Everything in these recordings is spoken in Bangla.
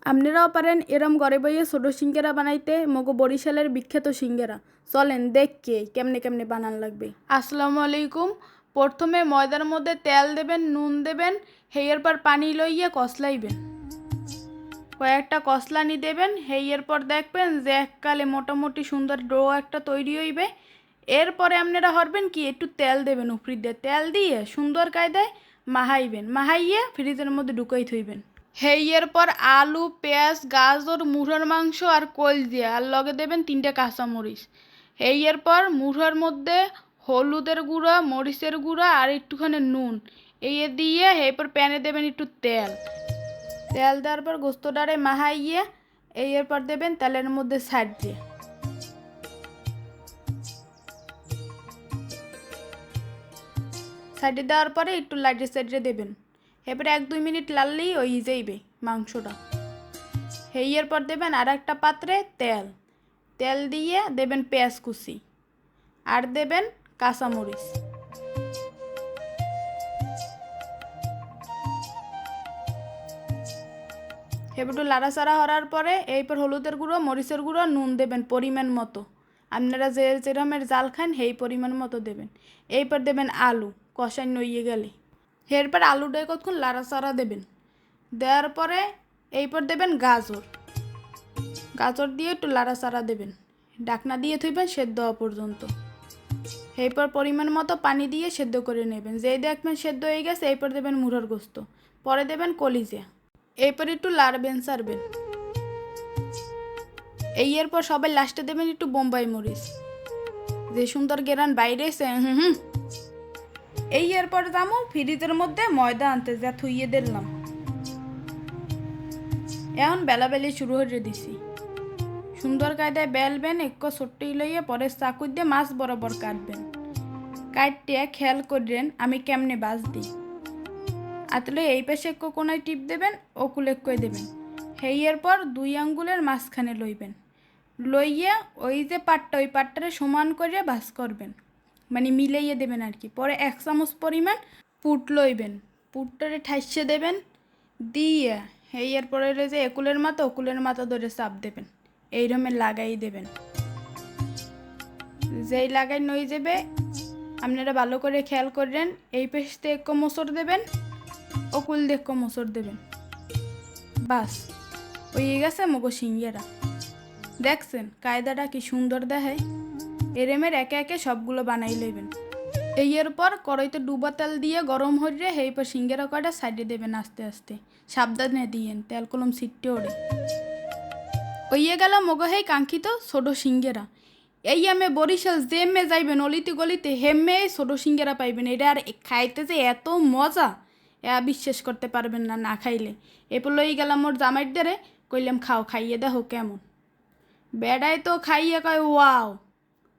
আপনারাও পারেন এরম ঘরে বইয়ে ছোটো সিঙ্গারা বানাইতে। মগো বরিশালের বিখ্যাত সিঙ্গারা। চলেন দেখকে কেমনে কেমনে বানান লাগবে। আসসালামু আলাইকুম। প্রথমে ময়দার মধ্যে তেল দেবেন, নুন দেবেন, হেয়ের পর পানি লইয়ে কষলাইবেন। কয়েকটা কষলানি দেবেন। হেয়ের পর দেখবেন যে এককালে মোটামুটি সুন্দর ডো একটা তৈরি হইবে। এরপরে আপনারা হরবেন কি একটু তেল দেবেন, উপরি দিয়ে তেল দিয়ে সুন্দর কায়দায় মাহাইবেন। মাহাইয়ে ফ্রিজের মধ্যে ঢুকাই থইবেন। হেইয়ের পর আলু, পেঁয়াজ, গাজর, মুরহার মাংস আর কলজিয়া আর লগে দেবেন 3টে কাঁচামরিচ। হেইয়ের পর মুরহার মধ্যে হলুদের গুঁড়া, মরিচের গুঁড়া আর একটুখানি নুন এই দিয়ে এরপর প্যানে দেবেন একটু তেল। তেল দেওয়ার পর গোস্তটারে মাহাইয়ে এরপর দেবেন তেলের মধ্যে ছাড় দিয়ে। সাইডে দেওয়ার পরে একটু লাইটে সাইডে দেবেন। এরপরে 1-2 মিনিট লাললেই ওই যাইবে মাংসটা। হেইয়ের পর দেবেন আর একটা পাত্রে তেল দিয়ে দেবেন পেঁয়াজ কুচি আর দেবেন কাঁচামরিচ। এবার একটু লাড়াচাড়া হওয়ার পরে এরপর হলুদের গুঁড়ো, মরিচের গুঁড়ো, নুন দেবেন পরিমাণ মতো। আপনারা যেরকমের জাল খান সেই পরিমাণ মতো দেবেন। এরপর দেবেন আলু কষাই নইয়ে গেলে। এরপর আলুটাই কতক্ষণ লাড়াচাড়া দেবেন। দেওয়ার পরে এরপর দেবেন গাজর দিয়ে একটু লাড়াচাড়া দেবেন। ঢাকনা দিয়ে থইবেন সেদ্ধ হওয়া পর্যন্ত। এরপর পরিমাণ মতো পানি দিয়ে সেদ্ধ করে নেবেন। যেই দেখবেন সেদ্ধ হয়ে গেছে এরপর দেবেন মুরহার গোস্ত, পরে দেবেন কলিজা। এরপর একটু লাড়বেন সারবেন। এরপর সবাই লাস্টে দেবেন একটু বোম্বাই মরিচ। যে সুন্দর গেরান বাইরে এসে এরপর যাবো ফ্রিজের মধ্যে ময়দা আনতে যা থুইয়ে দিলাম। এখন বেলাবেলি শুরু হয়ে দিছি। সুন্দর কায়দায় বেলবেন, একটু ছোট্ট লইয়ে পরে চাকু দিয়ে মাছ বরাবর কাটবেন। কাটতে খেয়াল করবেন আমি কেমনে বাজ দিই। আতলে এই পাশে একটু কোনায় টিপ দেবেন, ওকুলে কয়ে দেবেন। হেইয়ের পর 2 আঙ্গুলের মাঝখানে লইবেন। লইয়া ওই যে পাটটা ওই পাটটারে সমান করে ভাজ করবেন, মানে মিলাইয়ে দেবেন আর কি। পরে 1 চামচ পরিমাণ পুট লইবেন, পুটটারে ঠাইসে দেবেন দিয়ে হেইয়ের পরে যে ওকুলের মাথা ধরে চাপ দেবেন। এইরকমের লাগাই দেবেন। যেই লাগাই নই যাবে আপনারা ভালো করে খেয়াল করবেন। এই পেশতে একটু মোচড় দেবেন, ওকুল দিয়ে একটু মোচড় দেবেন। বাস হয়ে গেছে মগো সিঙ্গারা। দেখছেন কায়দাটা কি সুন্দর দেখায়। এরেমের একে একে সবগুলো বানাই লইবেন। এর পর কড়াইতে ডুবা তেল দিয়ে গরম হইলে এই পর সিঙ্গারা কয়টা সাইডে দেবেন আস্তে আস্তে, সাবধানে দিয়েন তেল কলম ছিটতে ওড়ে। ওইয়ে গেল মগো হেই কাঙ্ক্ষিত ছোটো সিঙ্গারা। এই আমি বরিশাল যেমে যাইবেন অলিতে গলিতে হেমে ছোটো সিঙ্গারা পাইবেন। এটা আর খাইতে যে এত মজা বিশ্বাস করতে পারবেন না না খাইলে। এরপর লই গেলাম মোর জামাইর দ্বারে, কইলাম খাও, খাইয়ে দেখো কেমন। বেড়ায় তো খাইয়ে কয় ওয়াও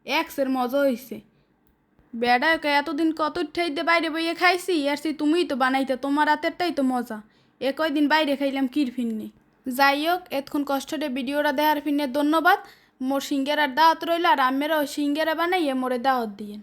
এক্সের মজা হয়েছে। বেড়ায় কয় এতদিন কত ঠাইতে বাইরে বইয়ে খাইছি, আর সে তুমিই তো বানাইতে, তোমার হাতেরটাই তো মজা। কয়দিন বাইরে খাইলাম কির ফিরনি। যাই হোক এতক্ষণ কষ্টে ভিডিওটা দেখার ফিরনে ধন্যবাদ। মোর সিঙ্গারার দাওয়াত রইল, আর আমেরাও সিঙ্গারা বানাইয়ে মোরে দাওয়াত দিয়েন।